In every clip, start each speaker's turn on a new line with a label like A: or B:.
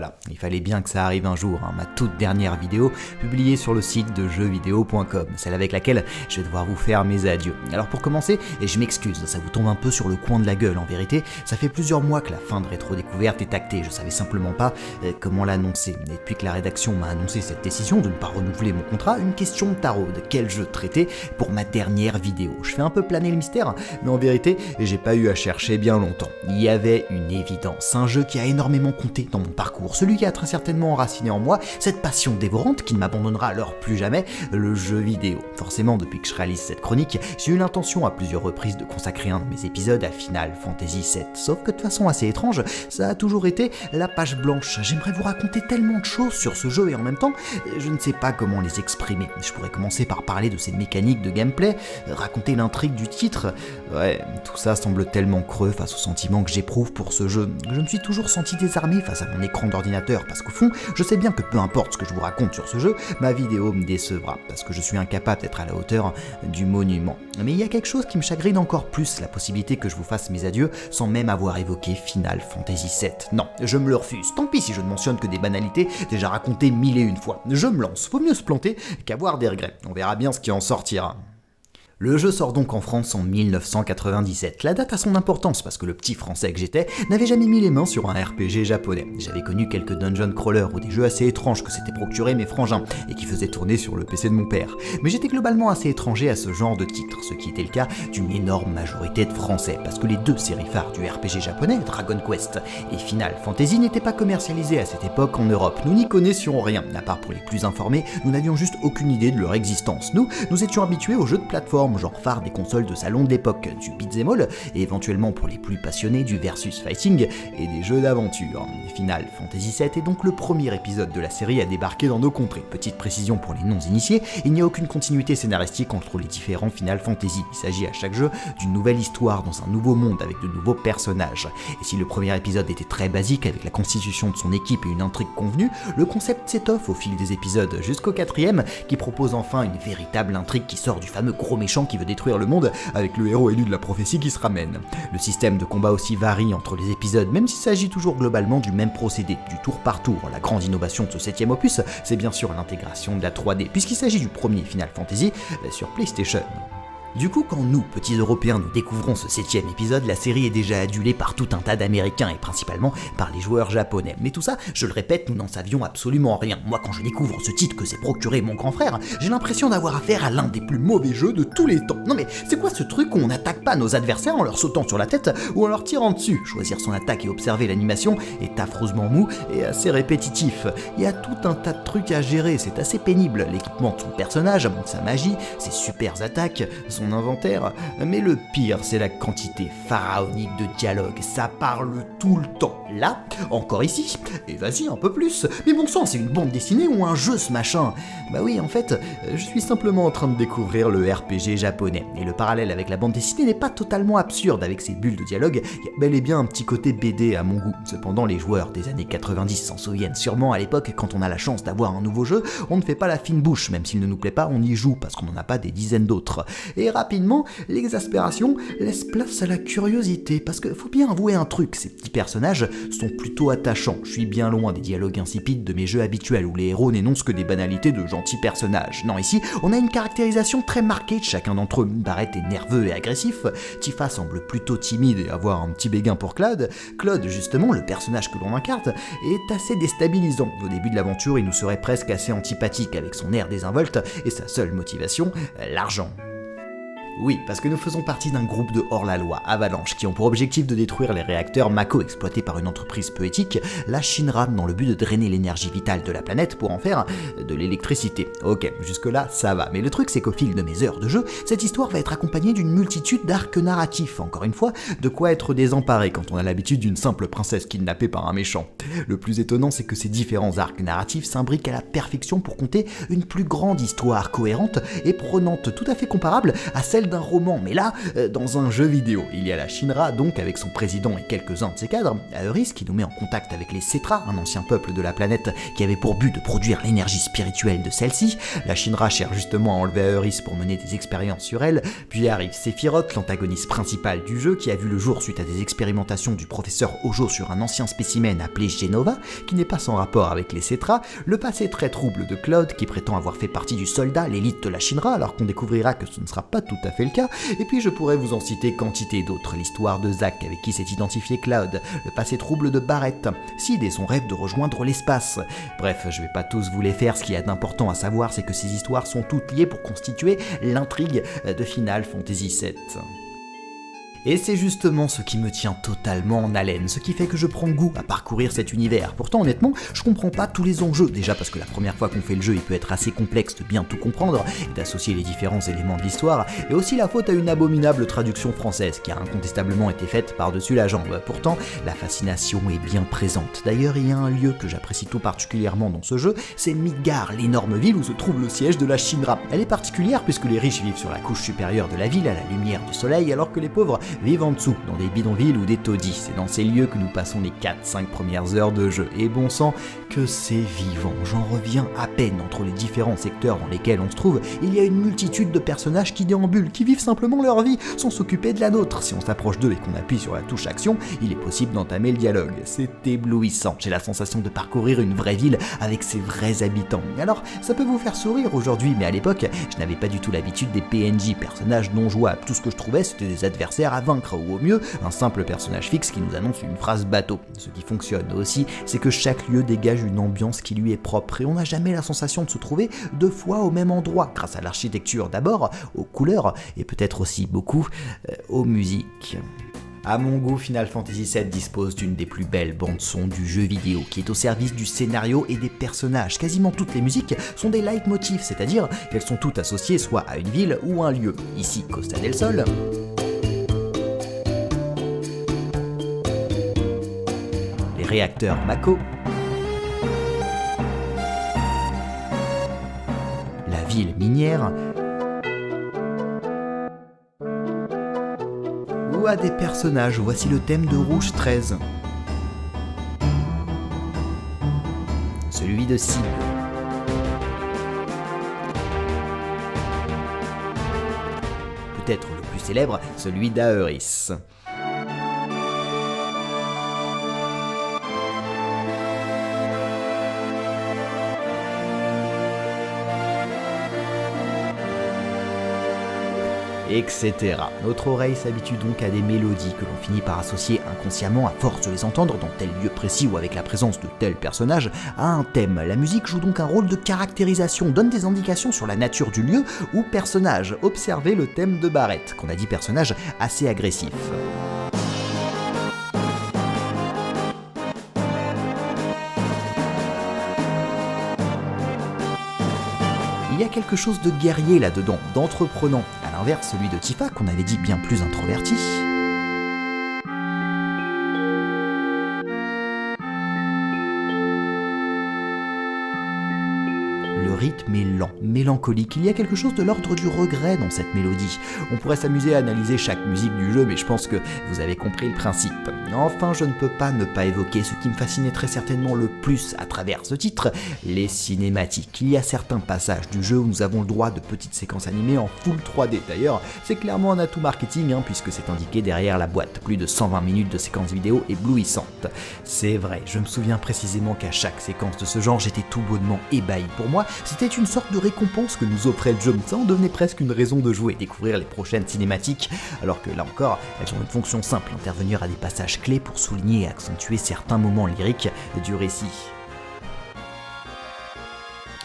A: Voilà, il fallait bien que ça arrive un jour, ma toute dernière vidéo publiée sur le site de jeuxvideo.com, celle avec laquelle je vais devoir vous faire mes adieux. Alors pour commencer, et je m'excuse, ça vous tombe un peu sur le coin de la gueule en vérité, ça fait plusieurs mois que la fin de Rétro Découverte est actée, je savais simplement pas comment l'annoncer. Et depuis que la rédaction m'a annoncé cette décision de ne pas renouveler mon contrat, une question me taraude, quel jeu traiter pour ma dernière vidéo. Je fais un peu planer le mystère, mais en vérité, j'ai pas eu à chercher bien longtemps. Il y avait une évidence, un jeu qui a énormément compté dans mon parcours. Celui qui a très certainement enraciné en moi cette passion dévorante qui ne m'abandonnera alors plus jamais, le jeu vidéo. Forcément, depuis que je réalise cette chronique, j'ai eu l'intention à plusieurs reprises de consacrer un de mes épisodes à Final Fantasy VII. Sauf que de façon assez étrange, ça a toujours été la page blanche. J'aimerais vous raconter tellement de choses sur ce jeu et en même temps, je ne sais pas comment les exprimer. Je pourrais commencer par parler de ses mécaniques de gameplay, raconter l'intrigue du titre. Ouais, tout ça semble tellement creux face au sentiment que j'éprouve pour ce jeu. Je me suis toujours senti désarmé face à mon écran d'ordinateur parce qu'au fond, je sais bien que peu importe ce que je vous raconte sur ce jeu, ma vidéo me décevra parce que je suis incapable d'être à la hauteur du monument. Mais il y a quelque chose qui me chagrine encore plus, la possibilité que je vous fasse mes adieux sans même avoir évoqué Final Fantasy VII. Non, je me le refuse. Tant pis si je ne mentionne que des banalités déjà racontées 1001 fois. Je me lance. Vaut mieux se planter qu'avoir des regrets. On verra bien ce qui en sortira. Le jeu sort donc en France en 1997. La date a son importance parce que le petit français que j'étais n'avait jamais mis les mains sur un RPG japonais. J'avais connu quelques dungeon crawlers ou des jeux assez étranges que s'étaient procurés mes frangins et qui faisaient tourner sur le PC de mon père. Mais j'étais globalement assez étranger à ce genre de titre, ce qui était le cas d'une énorme majorité de français parce que les deux séries phares du RPG japonais, Dragon Quest et Final Fantasy, n'étaient pas commercialisées à cette époque en Europe. Nous n'y connaissions rien, à part pour les plus informés, nous n'avions juste aucune idée de leur existence. Nous étions habitués aux jeux de plateforme, genre phare des consoles de salon de l'époque, du beat'em all, et éventuellement pour les plus passionnés du versus fighting et des jeux d'aventure. Final Fantasy VII est donc le premier épisode de la série à débarquer dans nos contrées. Petite précision pour les non-initiés, il n'y a aucune continuité scénaristique entre les différents Final Fantasy. Il s'agit à chaque jeu d'une nouvelle histoire dans un nouveau monde avec de nouveaux personnages. Et si le premier épisode était très basique avec la constitution de son équipe et une intrigue convenue, le concept s'étoffe au fil des épisodes jusqu'au 4e qui propose enfin une véritable intrigue qui sort du fameux gros méchant qui veut détruire le monde avec le héros élu de la prophétie qui se ramène. Le système de combat aussi varie entre les épisodes, même s'il s'agit toujours globalement du même procédé, du tour par tour. La grande innovation de ce 7e opus, c'est bien sûr l'intégration de la 3D, puisqu'il s'agit du premier Final Fantasy sur PlayStation. Du coup, quand nous, petits Européens, nous découvrons ce 7e épisode, la série est déjà adulée par tout un tas d'Américains et principalement par les joueurs japonais. Mais tout ça, je le répète, nous n'en savions absolument rien. Moi, quand je découvre ce titre que s'est procuré mon grand frère, j'ai l'impression d'avoir affaire à l'un des plus mauvais jeux de tous les temps. Non mais, c'est quoi ce truc où on n'attaque pas nos adversaires en leur sautant sur la tête ou en leur tirant dessus? Choisir son attaque et observer l'animation est affreusement mou et assez répétitif. Il y a tout un tas de trucs à gérer, c'est assez pénible. L'équipement de son personnage, sa magie, ses super attaques, son inventaire, mais le pire c'est la quantité pharaonique de dialogue, ça parle tout le temps. Là, encore ici, et vas-y un peu plus, mais bon sang, c'est une bande dessinée ou un jeu ce machin? Bah oui, en fait, je suis simplement en train de découvrir le RPG japonais, et le parallèle avec la bande dessinée n'est pas totalement absurde avec ses bulles de dialogue, il y a bel et bien un petit côté BD à mon goût. Cependant, les joueurs des années 90 s'en souviennent sûrement à l'époque, quand on a la chance d'avoir un nouveau jeu, on ne fait pas la fine bouche, même s'il ne nous plaît pas, on y joue, parce qu'on n'en a pas des dizaines d'autres. Et rapidement, l'exaspération laisse place à la curiosité, parce que faut bien avouer un truc, ces petits personnages sont plutôt attachants. Je suis bien loin des dialogues insipides de mes jeux habituels où les héros n'énoncent que des banalités de gentils personnages. Non, ici, on a une caractérisation très marquée de chacun d'entre eux. Barrett est nerveux et agressif, Tifa semble plutôt timide et avoir un petit béguin pour Claude. Claude, justement, le personnage que l'on incarne, est assez déstabilisant. Au début de l'aventure, il nous serait presque assez antipathique avec son air désinvolte et sa seule motivation, l'argent. Oui, parce que nous faisons partie d'un groupe de hors-la-loi, Avalanche, qui ont pour objectif de détruire les réacteurs Mako exploités par une entreprise peu éthique, la Shinra, dans le but de drainer l'énergie vitale de la planète pour en faire de l'électricité. Ok, jusque-là, ça va. Mais le truc, c'est qu'au fil de mes heures de jeu, cette histoire va être accompagnée d'une multitude d'arcs narratifs. Encore une fois, de quoi être désemparé quand on a l'habitude d'une simple princesse kidnappée par un méchant. Le plus étonnant, c'est que ces différents arcs narratifs s'imbriquent à la perfection pour conter une plus grande histoire cohérente et prenante, tout à fait comparable à celle d'un roman, mais là, dans un jeu vidéo. Il y a la Shinra, donc avec son président et quelques-uns de ses cadres, Aeris, qui nous met en contact avec les Cetra, un ancien peuple de la planète qui avait pour but de produire l'énergie spirituelle de celle-ci. La Shinra cherche justement à enlever Aeris pour mener des expériences sur elle, puis arrive Sephiroth, l'antagoniste principal du jeu, qui a vu le jour suite à des expérimentations du professeur Hojo sur un ancien spécimen appelé Genova, qui n'est pas sans rapport avec les Cetra, le passé très trouble de Cloud, qui prétend avoir fait partie du soldat, l'élite de la Shinra, alors qu'on découvrira que ce ne sera pas tout à fait le cas, et puis je pourrais vous en citer quantité d'autres, l'histoire de Zack avec qui s'est identifié Cloud, le passé trouble de Barrett, Sid et son rêve de rejoindre l'espace. Bref, je vais pas tous vous les faire, ce qu'il y a d'important à savoir c'est que ces histoires sont toutes liées pour constituer l'intrigue de Final Fantasy VII. Et c'est justement ce qui me tient totalement en haleine, ce qui fait que je prends goût à parcourir cet univers. Pourtant honnêtement, je comprends pas tous les enjeux, déjà parce que la première fois qu'on fait le jeu, il peut être assez complexe de bien tout comprendre et d'associer les différents éléments de l'histoire, et aussi la faute à une abominable traduction française qui a incontestablement été faite par-dessus la jambe. Pourtant, la fascination est bien présente. D'ailleurs, il y a un lieu que j'apprécie tout particulièrement dans ce jeu, c'est Midgar, l'énorme ville où se trouve le siège de la Shinra. Elle est particulière puisque les riches vivent sur la couche supérieure de la ville à la lumière du soleil, alors que les pauvres vivent en dessous, dans des bidonvilles ou des taudis. C'est dans ces lieux que nous passons les 4-5 premières heures de jeu. Et bon sang, que c'est vivant. J'en reviens à peine entre les différents secteurs dans lesquels on se trouve. Il y a une multitude de personnages qui déambulent, qui vivent simplement leur vie, sans s'occuper de la nôtre. Si on s'approche d'eux et qu'on appuie sur la touche action, il est possible d'entamer le dialogue. C'est éblouissant. J'ai la sensation de parcourir une vraie ville avec ses vrais habitants. Alors, ça peut vous faire sourire aujourd'hui, mais à l'époque, je n'avais pas du tout l'habitude des PNJ, personnages non jouables. Tout ce que je trouvais, c'était des adversaires à vaincre, ou au mieux, un simple personnage fixe qui nous annonce une phrase bateau. Ce qui fonctionne aussi, c'est que chaque lieu dégage une ambiance qui lui est propre, et on n'a jamais la sensation de se trouver deux fois au même endroit, grâce à l'architecture d'abord, aux couleurs, et peut-être aussi beaucoup aux musiques. À mon goût, Final Fantasy VII dispose d'une des plus belles bandes-son du jeu vidéo, qui est au service du scénario et des personnages. Quasiment toutes les musiques sont des leitmotifs, c'est-à-dire qu'elles sont toutes associées soit à une ville ou un lieu. Ici, Costa del Sol. Les réacteurs Mako. La ville minière. Ou à des personnages. Voici le thème de Rouge 13. Celui de Sid. Peut-être le plus célèbre, celui d'Aeris. Etc. Notre oreille s'habitue donc à des mélodies que l'on finit par associer inconsciemment, à force de les entendre dans tel lieu précis ou avec la présence de tel personnage, à un thème. La musique joue donc un rôle de caractérisation, donne des indications sur la nature du lieu ou personnage. Observez le thème de Barrett, qu'on a dit personnage assez agressif. Il y a quelque chose de guerrier là-dedans, d'entreprenant, à l'inverse celui de Tifa qu'on avait dit bien plus introverti. Le rythme est lent, mélancolique, il y a quelque chose de l'ordre du regret dans cette mélodie. On pourrait s'amuser à analyser chaque musique du jeu, mais je pense que vous avez compris le principe. Enfin, je ne peux pas ne pas évoquer ce qui me fascinait très certainement le plus à travers ce titre, les cinématiques. Il y a certains passages du jeu où nous avons le droit de petites séquences animées en full 3D. D'ailleurs, c'est clairement un atout marketing, puisque c'est indiqué derrière la boîte. Plus de 120 minutes de séquences vidéo éblouissantes. C'est vrai, je me souviens précisément qu'à chaque séquence de ce genre, j'étais tout bonnement ébahi. Pour moi, c'était une sorte de récompense que nous offrait le jeu. Ça en devenait presque une raison de jouer, découvrir les prochaines cinématiques, alors que là encore, elles ont une fonction simple, intervenir à des passages clés pour souligner et accentuer certains moments lyriques du récit.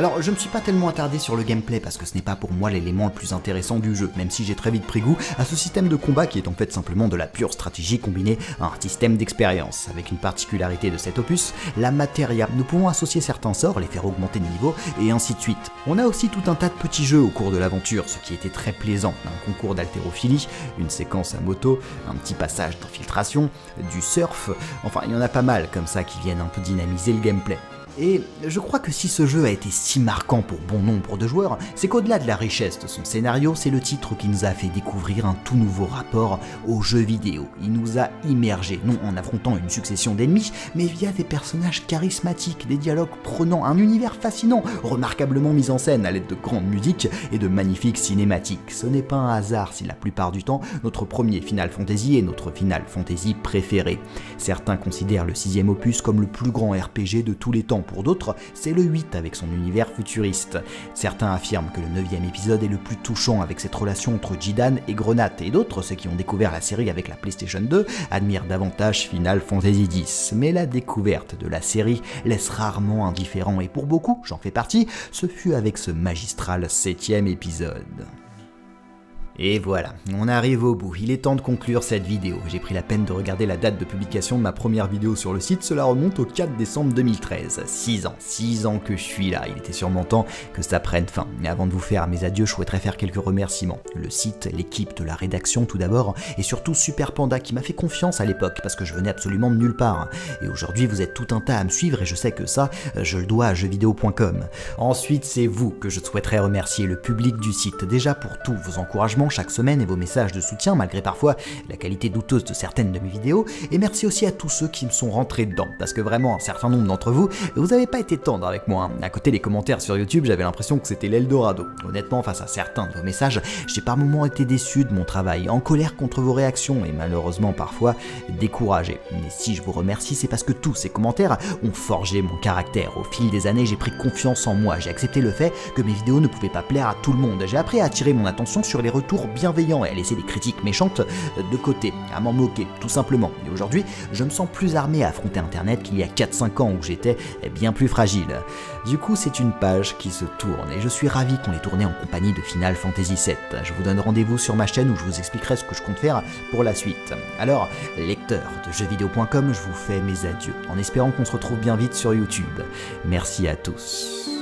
A: Alors, je ne me suis pas tellement attardé sur le gameplay parce que ce n'est pas pour moi l'élément le plus intéressant du jeu, même si j'ai très vite pris goût à ce système de combat qui est en fait simplement de la pure stratégie combinée à un système d'expérience. Avec une particularité de cet opus, la materia. Nous pouvons associer certains sorts, les faire augmenter de niveau, et ainsi de suite. On a aussi tout un tas de petits jeux au cours de l'aventure, ce qui était très plaisant. Un concours d'haltérophilie, une séquence à moto, un petit passage d'infiltration, du surf, enfin il y en a pas mal comme ça qui viennent un peu dynamiser le gameplay. Et je crois que si ce jeu a été si marquant pour bon nombre de joueurs, c'est qu'au-delà de la richesse de son scénario, c'est le titre qui nous a fait découvrir un tout nouveau rapport aux jeux vidéo. Il nous a immergés, non en affrontant une succession d'ennemis, mais via des personnages charismatiques, des dialogues prenants, un univers fascinant, remarquablement mis en scène à l'aide de grandes musiques et de magnifiques cinématiques. Ce n'est pas un hasard si la plupart du temps, notre premier Final Fantasy est notre Final Fantasy préféré. Certains considèrent le 6e opus comme le plus grand RPG de tous les temps. Pour d'autres, c'est le 8 avec son univers futuriste. Certains affirment que le 9e épisode est le plus touchant avec cette relation entre Jidan et Grenade, et d'autres, ceux qui ont découvert la série avec la PlayStation 2, admirent davantage Final Fantasy X. Mais la découverte de la série laisse rarement indifférent, et pour beaucoup, j'en fais partie, ce fut avec ce magistral 7e épisode. Et voilà, on arrive au bout, il est temps de conclure cette vidéo. J'ai pris la peine de regarder la date de publication de ma première vidéo sur le site, cela remonte au 4 décembre 2013. 6 ans que je suis là, il était sûrement temps que ça prenne fin. Mais avant de vous faire mes adieux, je souhaiterais faire quelques remerciements. Le site, l'équipe de la rédaction tout d'abord, et surtout Super Panda qui m'a fait confiance à l'époque, parce que je venais absolument de nulle part. Et aujourd'hui vous êtes tout un tas à me suivre, et je sais que ça, je le dois à jeuxvideo.com. Ensuite c'est vous que je souhaiterais remercier, le public du site, déjà pour tous vos encouragements chaque semaine et vos messages de soutien malgré parfois la qualité douteuse de certaines de mes vidéos, et merci aussi à tous ceux qui me sont rentrés dedans, parce que vraiment un certain nombre d'entre vous avez pas été tendres avec moi. À côté des commentaires sur YouTube, j'avais l'impression que c'était l'Eldorado. Honnêtement, face à certains de vos messages, j'ai par moments été déçu de mon travail, en colère contre vos réactions et malheureusement parfois découragé. Mais si je vous remercie, c'est parce que tous ces commentaires ont forgé mon caractère. Au fil des années, j'ai pris confiance en moi, j'ai accepté le fait que mes vidéos ne pouvaient pas plaire à tout le monde, j'ai appris à attirer mon attention sur les retours bienveillant et à laisser des critiques méchantes de côté, à m'en moquer, tout simplement. Et aujourd'hui, je me sens plus armé à affronter Internet qu'il y a 4-5 ans où j'étais bien plus fragile. Du coup, c'est une page qui se tourne et je suis ravi qu'on l'ait tournée en compagnie de Final Fantasy VII. Je vous donne rendez-vous sur ma chaîne où je vous expliquerai ce que je compte faire pour la suite. Alors, lecteurs de jeuxvideo.com, je vous fais mes adieux, en espérant qu'on se retrouve bien vite sur YouTube. Merci à tous.